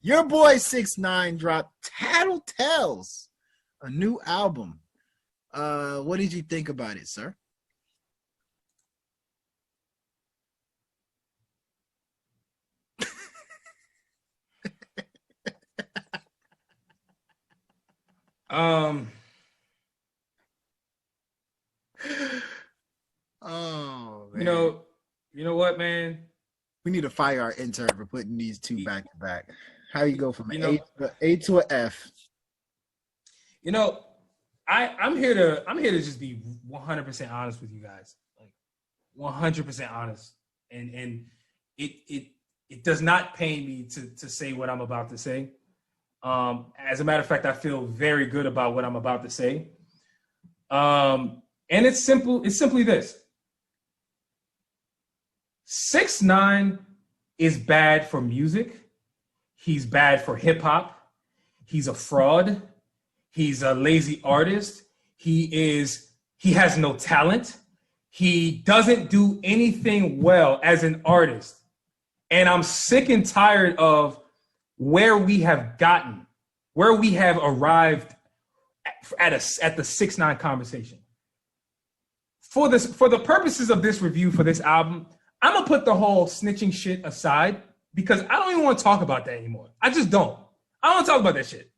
Your boy 6ix9ine dropped Tattletales, a new album. What did you think about it, sir? Um, Oh man. You know what, man? We need to fire our intern for putting these two back to back. How you go from You A to an F? You know, I'm here to just be 100% honest with you guys, like 100% honest, and it does not pain me to say what I'm about to say. As a matter of fact, I feel very good about what I'm about to say. And it's simple. It's simply this: 6ix9ine is bad for music. He's bad for hip hop. He's a fraud. He's a lazy artist. He has no talent. He doesn't do anything well as an artist. And I'm sick and tired of where we have gotten, where we have arrived at the 6ix9ine conversation. For the purposes of this review for this album, I'm gonna put the whole snitching shit aside because I don't even want to talk about that anymore. I just don't. I don't want to talk about that shit.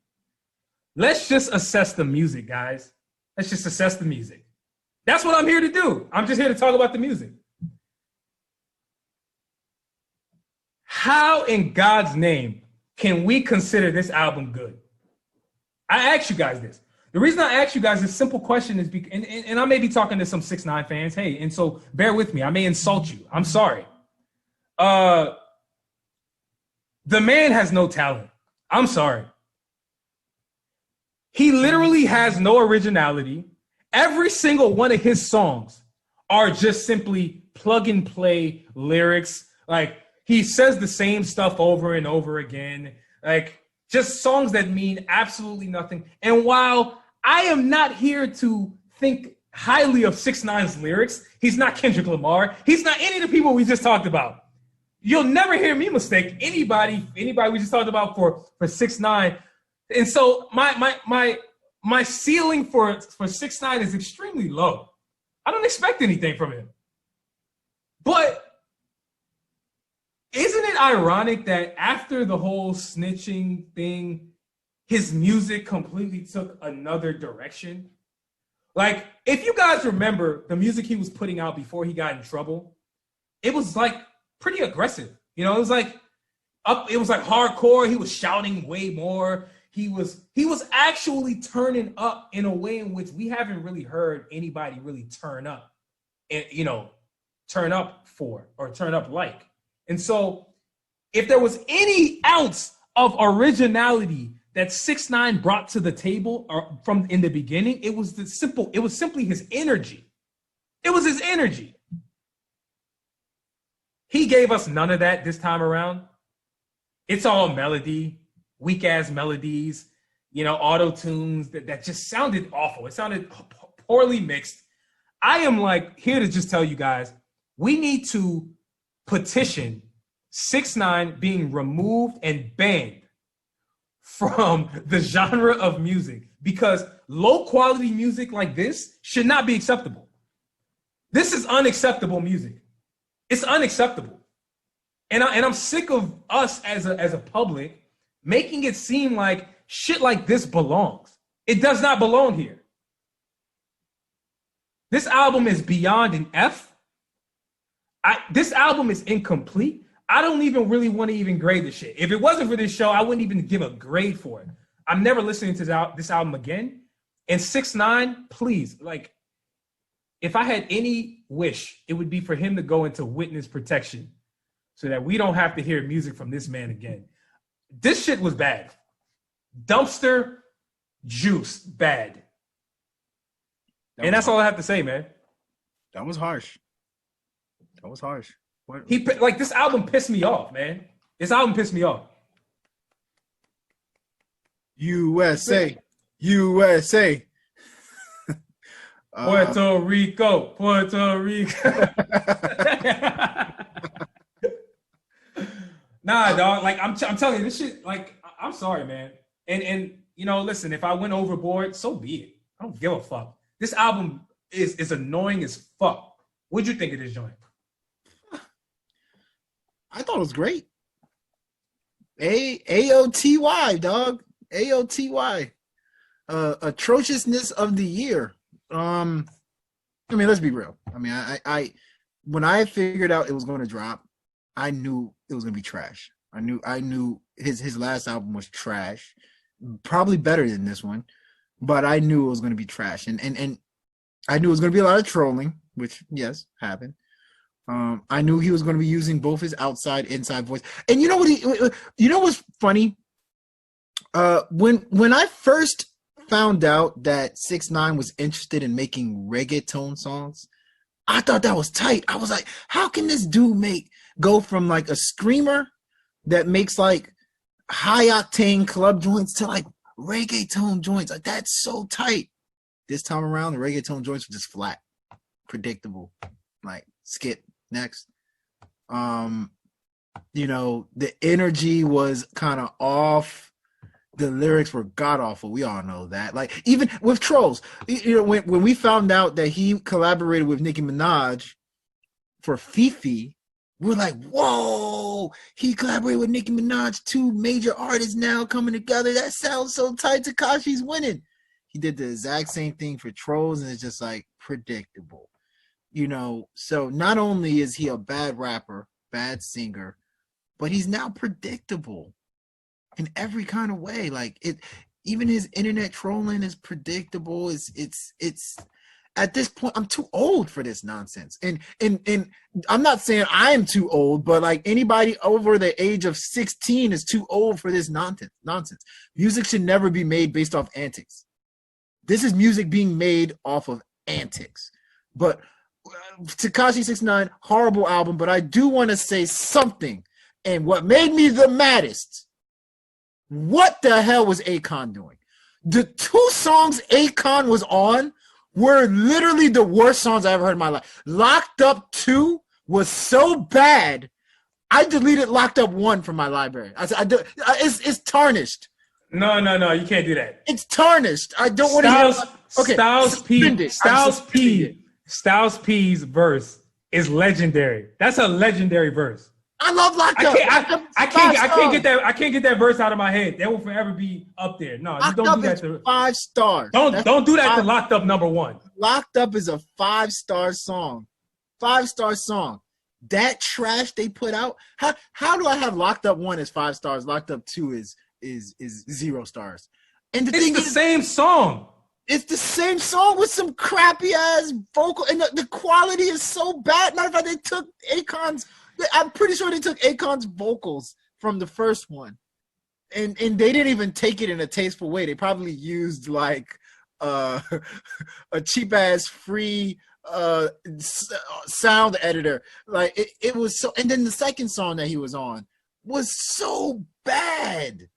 Let's just assess the music, guys. Let's just assess the music. That's what I'm here to do. I'm just here to talk about the music. How in God's name can we consider this album good? I asked you guys this. The reason I asked you guys this simple question is because, and I may be talking to some 6ix9ine fans. Hey, and so bear with me. I may insult you. I'm sorry. The man has no talent. I'm sorry. He literally has no originality. Every single one of his songs are just simply plug and play lyrics. Like, he says the same stuff over and over again. Like, just songs that mean absolutely nothing. And while I am not here to think highly of 6ix9ine's lyrics, he's not Kendrick Lamar. He's not any of the people we just talked about. You'll never hear me mistake anybody we just talked about for 6ix9ine. And so my ceiling for 6ix9ine is extremely low. I don't expect anything from him. But isn't it ironic that after the whole snitching thing, his music completely took another direction? Like, if you guys remember the music he was putting out before he got in trouble, it was like pretty aggressive. You know, it was like hardcore. He was shouting way more. He was actually turning up in a way in which we haven't really heard anybody really turn up and, turn up for or turn up like. And so if there was any ounce of originality that 6ix9ine brought to the table or from in the beginning, it was simply his energy. It was his energy. He gave us none of that this time around. It's all melody, weak ass melodies, auto tunes that just sounded awful. It sounded poorly mixed. I am here to just tell you guys, we need to petition 6ix9ine being removed and banned from the genre of music because low quality music like this should not be acceptable. This is unacceptable music. It's unacceptable. And I'm sick of us as a public making it seem like shit like this belongs. It does not belong here. This album is beyond an F. This album is incomplete. I don't even really want to even grade this shit. If it wasn't for this show, I wouldn't even give a grade for it. I'm never listening to this album again. And 6ix9ine, please, if I had any wish, it would be for him to go into witness protection so that we don't have to hear music from this man again. This shit was bad. Dumpster juice, bad. And that's all I have to say, man. That was harsh. That was harsh. What? This album pissed me off, man. This album pissed me off. USA. USA. Puerto Rico. Nah, dog. Like I'm telling you, this shit. Like I'm sorry, man. And you know, listen. If I went overboard, so be it. I don't give a fuck. This album is annoying as fuck. What'd you think of this joint? I thought it was great. AOTY, dog. AOTY. Atrociousness of the year. I mean, let's be real. I mean, I when I figured out it was going to drop, I knew it was going to be trash. I knew his last album was trash. Probably better than this one, but I knew it was going to be trash. And I knew it was going to be a lot of trolling, which yes, happened. I knew he was going to be using both his outside, inside voice. And you know what? You know what's funny? When I first found out that 6ix9ine was interested in making reggaeton songs, I thought that was tight. I was like, how can this dude go from like a screamer that makes like high octane club joints to like reggaeton joints? Like, that's so tight. This time around, the reggaeton joints were just flat, predictable, like skip next. You know, the energy was kind of off. The lyrics were god awful. We all know that. Like, even with Trolls, you know, when we found out that he collaborated with Nicki Minaj for Fifi, we're like, whoa, he collaborated with Nicki Minaj, two major artists now coming together. That sounds so tight. Tekashi's winning. He did the exact same thing for Trolls, and it's just like predictable. You know, so not only is he a bad rapper, bad singer, but he's now predictable in every kind of way. Like, it, even his internet trolling is predictable. It's at this point, I'm too old for this nonsense. And I'm not saying I am too old, but like anybody over the age of 16 is too old for this nonsense. Music should never be made based off antics. This is music being made off of antics. But Tekashi 6ix9ine, horrible album, but I do want to say something. And what made me the maddest, what the hell was Akon doing? The two songs Akon was on were literally the worst songs I ever heard in my life. Locked Up 2 was so bad, I deleted Locked Up 1 from my library. It's tarnished. No, you can't do that. It's tarnished. I don't want to hear. Okay, Styles P's verse is legendary. That's a legendary verse. I love Locked Up. I can't get that verse out of my head. That will forever be up there. No, you don't do that to 5 stars. Don't do that to Locked Up #1. Locked Up is a 5-star song. 5-star song. That trash they put out. How do I have Locked Up 1 as 5 stars? Locked Up 2 is 0 stars. And it's the same song. It's the same song with some crappy ass vocal, and the quality is so bad. Matter of fact, they took Akon's. I'm pretty sure they took Akon's vocals from the first one, and they didn't even take it in a tasteful way. They probably used like a cheap ass free sound editor. Like it was so. And then the second song that he was on was so bad.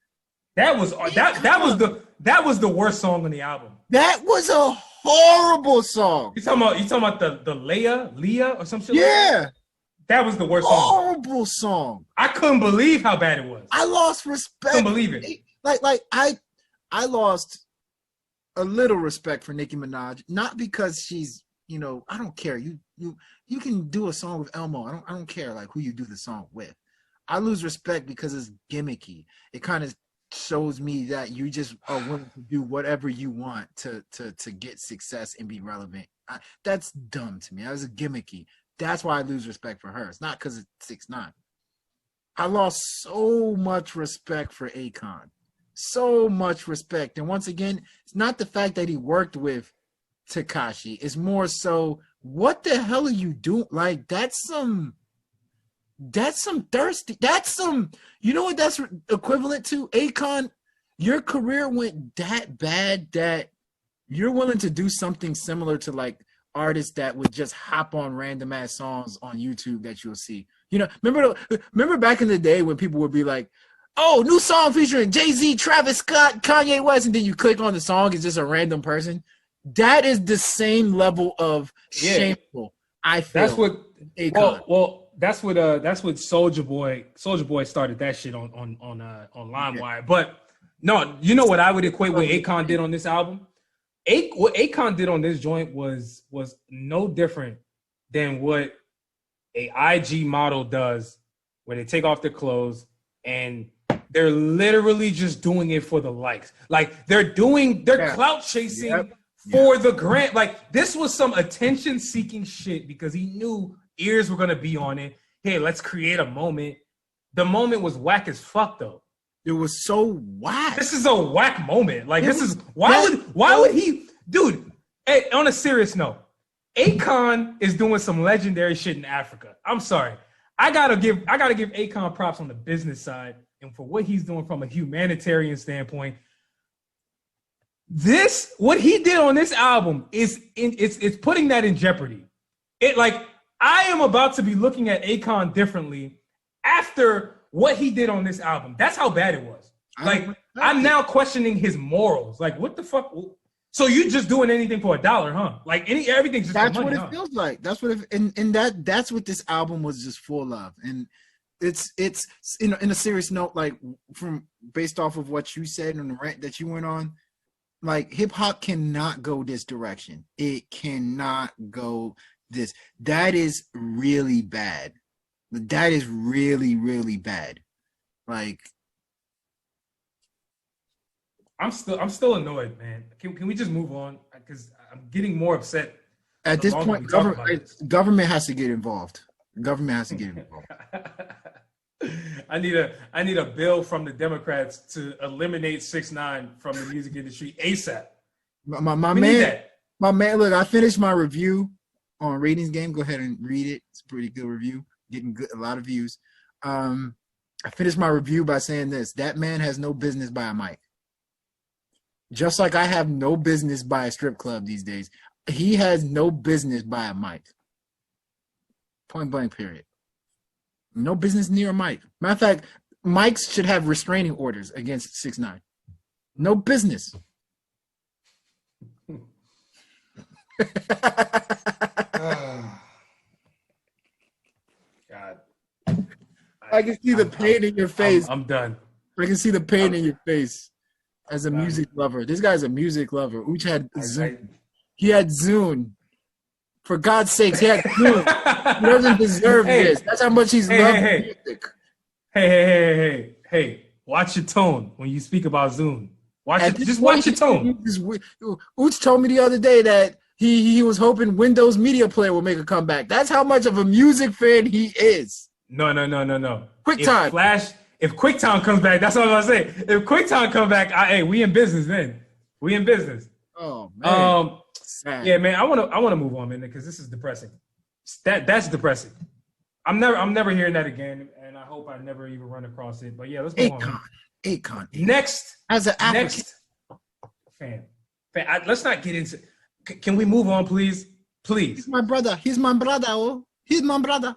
That was the worst song on the album. That was a horrible song. You talking about the Leah or some shit? Yeah. Like that? That was the worst song. Horrible song. I couldn't believe how bad it was. I lost respect. Couldn't believe it. Like I lost a little respect for Nicki Minaj, not because she's, you know, I don't care. You can do a song with Elmo. I don't care like who you do the song with. I lose respect because it's gimmicky. It kind of shows me that you just are willing to do whatever you want to get success and be relevant. That's dumb to me. That was gimmicky. That's why I lose respect for her. It's not because it's 6ix9ine. I lost so much respect for Akon. So much respect. And once again, it's not the fact that he worked with Tekashi. It's more so, what the hell are you doing? Like, that's some thirsty. That's some, you know what that's equivalent to? Akon, your career went that bad that you're willing to do something similar to like artists that would just hop on random ass songs on YouTube that you'll see. You know, remember back in the day when people would be like, oh, new song featuring Jay-Z, Travis Scott, Kanye West, and then you click on the song, it's just a random person. That is the same level of shameful, I feel. That's what Akon. Well, that's what Soldier Boy started that shit on LimeWire. But no, you know what I would equate what Akon did on this album? What Akon did on this joint was no different than what a IG model does, where they take off their clothes and they're literally just doing it for the likes. Like they're clout chasing for the grant. Like this was some attention seeking shit because he knew ears were gonna be on it. Hey, let's create a moment. The moment was whack as fuck though. It was so whack. This is a whack moment. Like why would he, dude? Hey, on a serious note, Akon is doing some legendary shit in Africa. I'm sorry. I gotta give Akon props on the business side and for what he's doing from a humanitarian standpoint. What he did on this album it's putting that in jeopardy. I am about to be looking at Akon differently after what he did on this album. That's how bad it was. I'm now questioning his morals. Like, what the fuck? So you just doing anything for $1, huh? Like everything's just that's for money, what it feels like. That's what that's what this album was just full of. And it's in a serious note, like from based off of what you said and the rant that you went on, like hip hop cannot go this direction. It cannot go this. That is really bad. That is really, really bad. Like I'm still annoyed, man. Can we just move on? Because I'm getting more upset. At this point, government has to get involved. Government has to get involved. I need a bill from the Democrats to eliminate 6ix9ine from the music industry ASAP. My man, look, I finished my review on Ratings Game. Go ahead and read it. It's a pretty good review. Getting a lot of views. I finished my review by saying this: that man has no business by a mic. Just like I have no business by a strip club these days. He has no business by a mic. Point blank, period. No business near a mic. Matter of fact, mics should have restraining orders against 6ix9ine. No business. God. I can see the pain in your face. I'm done. I can see the pain in your face as a music lover. This guy's a music lover. Uch had Zune. He had Zune. For God's sakes, he had Zune. He doesn't deserve this. That's how much he's loved music. Hey. Watch your tone when you speak about Zune. Just watch your tone. Uch told me the other day that he was hoping Windows Media Player will make a comeback. That's how much of a music fan he is. No. QuickTime. If QuickTime comes back, that's what I'm gonna say. If QuickTime comes back, hey, we in business then. We in business. Oh man. Yeah, man. I wanna move on, man, because this is depressing. That's depressing. I'm never hearing that again, and I hope I never even run across it. But yeah, let's move on. Akon. Next, as an African fan. Let's not get into. Can we move on, please? Please. He's my brother. He's my brother. Oh, he's my brother.